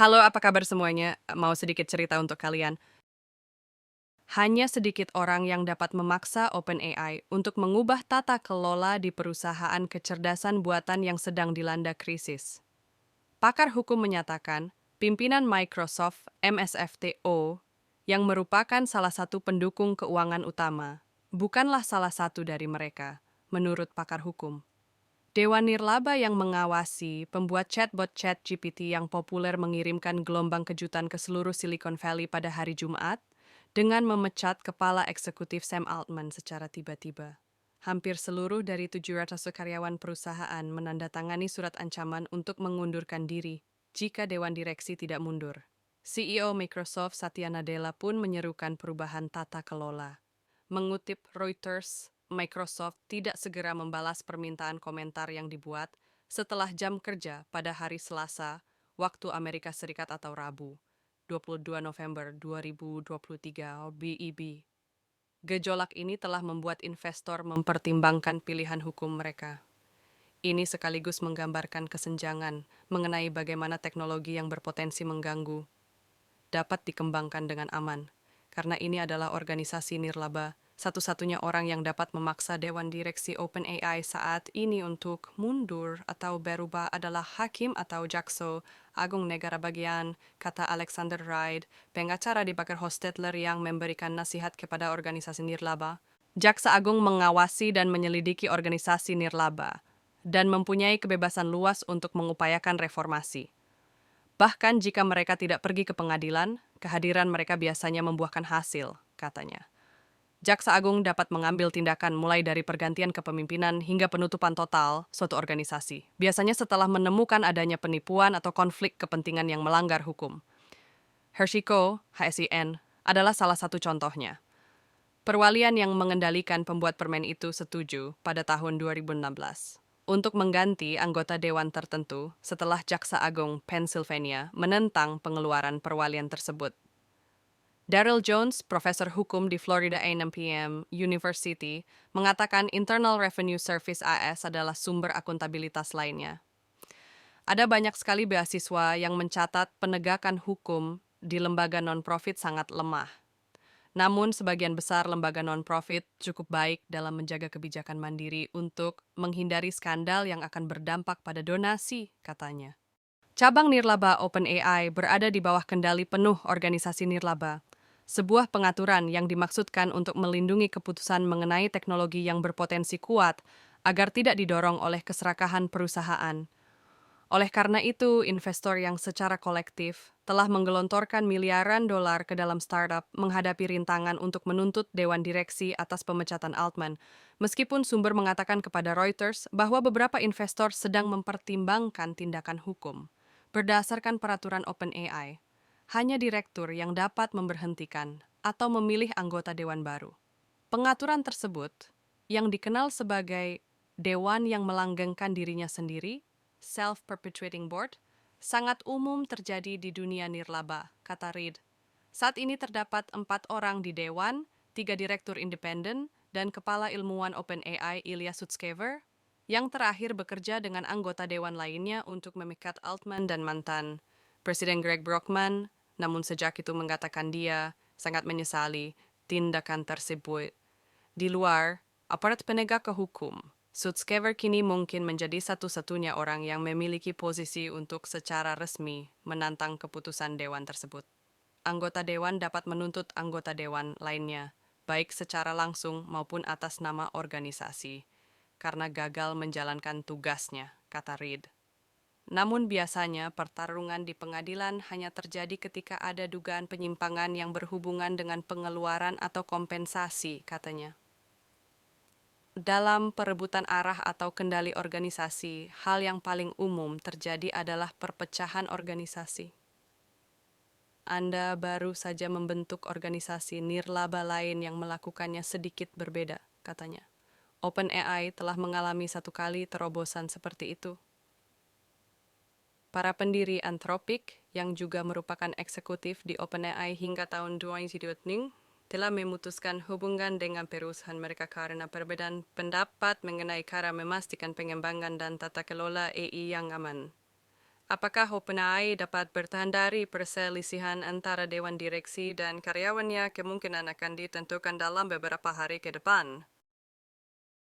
Halo, apa kabar semuanya? Mau sedikit cerita untuk kalian. Hanya sedikit orang yang dapat memaksa OpenAI untuk mengubah tata kelola di perusahaan kecerdasan buatan yang sedang dilanda krisis. Pakar hukum menyatakan, pimpinan Microsoft MSFTO, yang merupakan salah satu pendukung keuangan utama, bukanlah salah satu dari mereka, menurut pakar hukum. Dewan Nirlaba yang mengawasi pembuat chatbot ChatGPT yang populer mengirimkan gelombang kejutan ke seluruh Silicon Valley pada hari Jumat dengan memecat kepala eksekutif Sam Altman secara tiba-tiba. Hampir seluruh dari 700 karyawan perusahaan menandatangani surat ancaman untuk mengundurkan diri jika Dewan Direksi tidak mundur. CEO Microsoft Satya Nadella pun menyerukan perubahan tata kelola. Mengutip Reuters, Microsoft tidak segera membalas permintaan komentar yang dibuat setelah jam kerja pada hari Selasa, waktu Amerika Serikat atau Rabu, 22 November 2023 BEB. Gejolak ini telah membuat investor mempertimbangkan pilihan hukum mereka. Ini sekaligus menggambarkan kesenjangan mengenai bagaimana teknologi yang berpotensi mengganggu dapat dikembangkan dengan aman, karena ini adalah organisasi nirlaba, satu-satunya orang yang dapat memaksa Dewan Direksi OpenAI saat ini untuk mundur atau berubah adalah Hakim atau Jaksa Agung Negara Bagian, kata Alexander Reid, pengacara di Baker Hostetler yang memberikan nasihat kepada organisasi nirlaba. Jaksa Agung mengawasi dan menyelidiki organisasi nirlaba dan mempunyai kebebasan luas untuk mengupayakan reformasi. Bahkan jika mereka tidak pergi ke pengadilan, kehadiran mereka biasanya membuahkan hasil, katanya. Jaksa Agung dapat mengambil tindakan mulai dari pergantian kepemimpinan hingga penutupan total suatu organisasi, biasanya setelah menemukan adanya penipuan atau konflik kepentingan yang melanggar hukum. Hershiko, HSIN, adalah salah satu contohnya. Perwalian yang mengendalikan pembuat permen itu setuju pada tahun 2016 untuk mengganti anggota dewan tertentu setelah Jaksa Agung Pennsylvania menentang pengeluaran perwalian tersebut. Daryl Jones, profesor hukum di Florida A&M University, mengatakan Internal Revenue Service AS adalah sumber akuntabilitas lainnya. Ada banyak sekali beasiswa yang mencatat penegakan hukum di lembaga non-profit sangat lemah. Namun, sebagian besar lembaga non-profit cukup baik dalam menjaga kebijakan mandiri untuk menghindari skandal yang akan berdampak pada donasi, katanya. Cabang nirlaba OpenAI berada di bawah kendali penuh organisasi nirlaba, sebuah pengaturan yang dimaksudkan untuk melindungi keputusan mengenai teknologi yang berpotensi kuat agar tidak didorong oleh keserakahan perusahaan. Oleh karena itu, investor yang secara kolektif telah menggelontorkan miliaran dolar ke dalam startup menghadapi rintangan untuk menuntut Dewan Direksi atas pemecatan Altman, meskipun sumber mengatakan kepada Reuters bahwa beberapa investor sedang mempertimbangkan tindakan hukum. Berdasarkan peraturan OpenAI, hanya direktur yang dapat memberhentikan atau memilih anggota dewan baru. Pengaturan tersebut, yang dikenal sebagai dewan yang melanggengkan dirinya sendiri, self-perpetuating board, sangat umum terjadi di dunia nirlaba, kata Reid. Saat ini terdapat 4 orang di Dewan, 3 direktur independen, dan kepala ilmuwan OpenAI Ilya Sutskever, yang terakhir bekerja dengan anggota Dewan lainnya untuk memikat Altman dan mantan Presiden Greg Brockman, namun sejak itu mengatakan dia sangat menyesali tindakan tersebut. Di luar, aparat penegak hukum, Sutskever kini mungkin menjadi satu-satunya orang yang memiliki posisi untuk secara resmi menantang keputusan dewan tersebut. Anggota dewan dapat menuntut anggota dewan lainnya, baik secara langsung maupun atas nama organisasi, karena gagal menjalankan tugasnya, kata Reid. Namun biasanya pertarungan di pengadilan hanya terjadi ketika ada dugaan penyimpangan yang berhubungan dengan pengeluaran atau kompensasi, katanya. Dalam perebutan arah atau kendali organisasi, hal yang paling umum terjadi adalah perpecahan organisasi. Anda baru saja membentuk organisasi nirlaba lain yang melakukannya sedikit berbeda, katanya. OpenAI telah mengalami satu kali terobosan seperti itu. Para pendiri Anthropic, yang juga merupakan eksekutif di OpenAI hingga tahun 2020, telah memutuskan hubungan dengan perusahaan mereka karena perbedaan pendapat mengenai cara memastikan pengembangan dan tata kelola AI yang aman. Apakah OpenAI dapat bertahan dari perselisihan antara dewan direksi dan karyawannya kemungkinan akan ditentukan dalam beberapa hari ke depan.